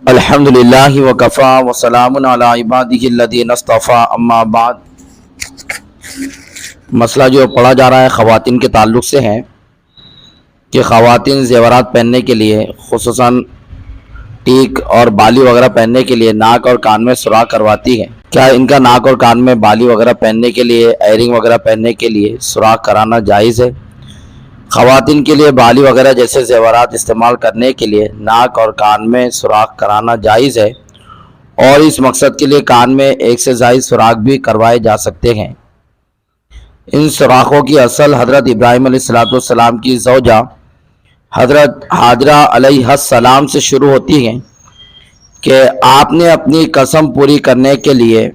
الحمدللہ وکفا وسلام علی عبادہ الذین اصطفیٰ اما بعد۔ مسئلہ جو پڑھا جا رہا ہے خواتین کے تعلق سے ہے کہ خواتین زیورات پہننے کے لیے خصوصاً ٹیک اور بالی وغیرہ پہننے کے لیے ناک اور کان میں سوراخ کرواتی ہے۔ کیا ان کا ناک اور کان میں بالی وغیرہ پہننے کے لیے ایئرنگ وغیرہ پہننے کے لیے سوراخ کرانا جائز ہے؟ خواتین کے لیے بالی وغیرہ جیسے زیورات استعمال کرنے کے لیے ناک اور کان میں سوراخ کرانا جائز ہے، اور اس مقصد کے لیے کان میں ایک سے زائد سوراخ بھی کروائے جا سکتے ہیں۔ ان سوراخوں کی اصل حضرت ابراہیم علیہ السلام کی زوجہ حضرت حاجرہ علیہ السلام سے شروع ہوتی ہیں کہ آپ نے اپنی قسم پوری کرنے کے لیے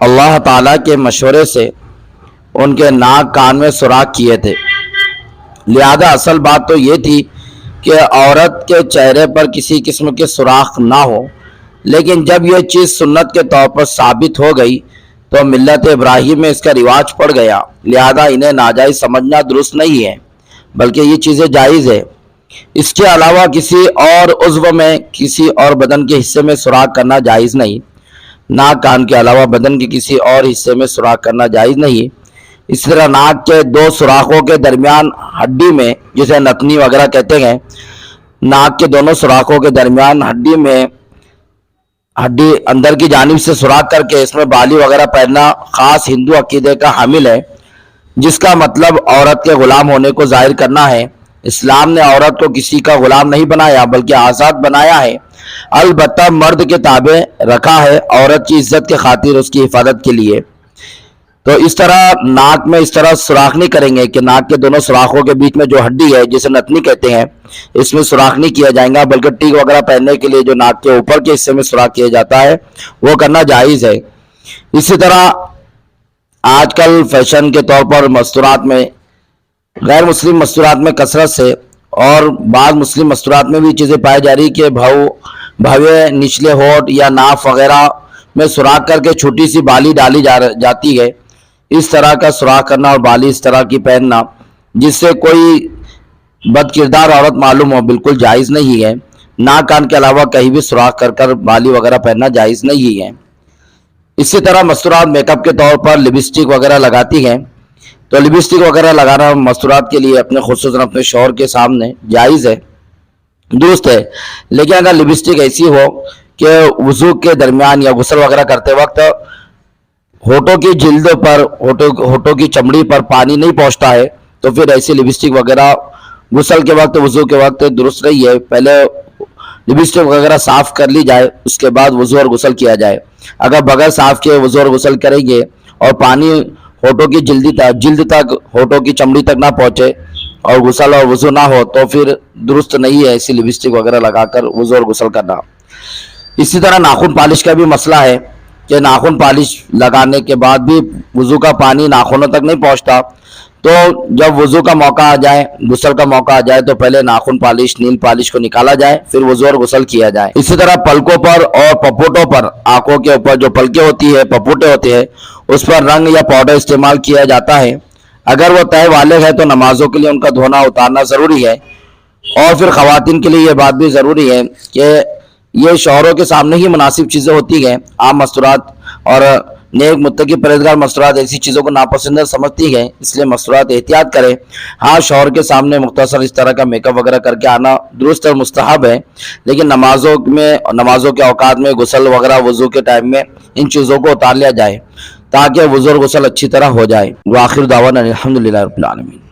اللہ تعالیٰ کے مشورے سے ان کے ناک کان میں سوراخ کیے تھے۔ لہذا اصل بات تو یہ تھی کہ عورت کے چہرے پر کسی قسم کے سوراخ نہ ہو، لیکن جب یہ چیز سنت کے طور پر ثابت ہو گئی تو ملت ابراہیم میں اس کا رواج پڑ گیا، لہذا انہیں ناجائز سمجھنا درست نہیں ہے، بلکہ یہ چیزیں جائز ہے۔ اس کے علاوہ کسی اور عضو میں کسی اور بدن کے حصے میں سوراخ کرنا جائز نہیں۔ ناک کان کے علاوہ بدن کے کسی اور حصے میں سوراخ کرنا جائز نہیں۔ اس طرح ناک کے دو سوراخوں کے درمیان ہڈی میں، جسے نتنی وغیرہ کہتے ہیں، ناک کے دونوں سوراخوں کے درمیان ہڈی اندر کی جانب سے سوراخ کر کے اس میں بالی وغیرہ پہننا خاص ہندو عقیدے کا حامل ہے، جس کا مطلب عورت کے غلام ہونے کو ظاہر کرنا ہے۔ اسلام نے عورت کو کسی کا غلام نہیں بنایا بلکہ آزاد بنایا ہے، البتہ مرد کے تابع رکھا ہے عورت کی عزت کے خاطر، اس کی حفاظت کے لیے۔ تو اس طرح ناک میں اس طرح سوراخ نہیں کریں گے کہ ناک کے دونوں سوراخوں کے بیچ میں جو ہڈی ہے جسے نتنی کہتے ہیں، اس میں سوراخ نہیں کیا جائے گا، بلکہ ٹیک وغیرہ پہننے کے لیے جو ناک کے اوپر کے حصے میں سوراخ کیا جاتا ہے وہ کرنا جائز ہے۔ اسی طرح آج کل فیشن کے طور پر مستورات میں، غیر مسلم مستورات میں کثرت سے اور بعض مسلم مستورات میں بھی چیزیں پائی جا رہی کہ بھوے نچلے ہونٹ یا ناف وغیرہ میں سوراخ کر کے چھوٹی سی بالی ڈالی جاتی ہے۔ اس طرح کا سوراخ کرنا اور بالی اس طرح کی پہننا جس سے کوئی بد کردار عورت معلوم ہو، بالکل جائز نہیں ہے۔ ناک کان کے علاوہ کہیں بھی سوراخ کر بالی وغیرہ پہننا جائز نہیں ہے۔ اسی طرح مستورات میک اپ کے طور پر لپسٹک وغیرہ لگاتی ہیں، تو لپسٹک وغیرہ لگانا مستورات کے لیے خصوصاً اپنے شوہر کے سامنے جائز ہے، درست ہے۔ لیکن اگر لپسٹک ایسی ہو کہ وضو کے درمیان یا غسل وغیرہ کرتے وقت ہونٹوں کی جلد پر، ہونٹوں کی چمڑی پر پانی نہیں پہنچتا ہے، تو پھر ایسی لپسٹک وغیرہ غسل کے وقت، وضو کے وقت درست نہیں ہے۔ پہلے لپسٹک وغیرہ صاف کر لی جائے، اس کے بعد وضو اور غسل کیا جائے۔ اگر بغیر صاف کیے وضو اور غسل کریں گے اور پانی ہونٹوں کی جلد تک، ہونٹوں کی چمڑی تک نہ پہنچے اور غسل اور وضو نہ ہو، تو پھر درست نہیں ہے ایسی لپسٹک وغیرہ لگا کر وضو اور غسل کرنا۔ اسی طرح ناخن پالش کا بھی مسئلہ ہے کہ ناخن پالش لگانے کے بعد بھی وضو کا پانی ناخنوں تک نہیں پہنچتا، تو جب وضو کا موقع آ جائے، غسل کا موقع آ جائے، تو پہلے ناخن پالش، نیل پالش کو نکالا جائے، پھر وضو اور غسل کیا جائے۔ اسی طرح پلکوں پر اور پپوٹوں پر، آنکھوں کے اوپر جو پلکیں ہوتی ہے، پپوٹے ہوتے ہیں، اس پر رنگ یا پاؤڈر استعمال کیا جاتا ہے۔ اگر وہ طے والے ہے تو نمازوں کے لیے ان کا دھونا اتارنا ضروری ہے۔ اور پھر خواتین کے لیے یہ بات بھی ضروری ہے کہ یہ شوہروں کے سامنے ہی مناسب چیزیں ہوتی ہیں۔ عام مستورات اور نیک متقی پرہیزگار مستورات ایسی چیزوں کو ناپسند سمجھتی ہیں، اس لیے مستورات احتیاط کریں۔ ہاں، شوہر کے سامنے مختصر اس طرح کا میک اپ وغیرہ کر کے آنا درست اور مستحب ہے، لیکن نمازوں کے اوقات میں، غسل وغیرہ وضو کے ٹائم میں ان چیزوں کو اتار لیا جائے تاکہ وضو اور غسل اچھی طرح ہو جائے۔ وآخر دعوانا الحمدللہ رب العالمین۔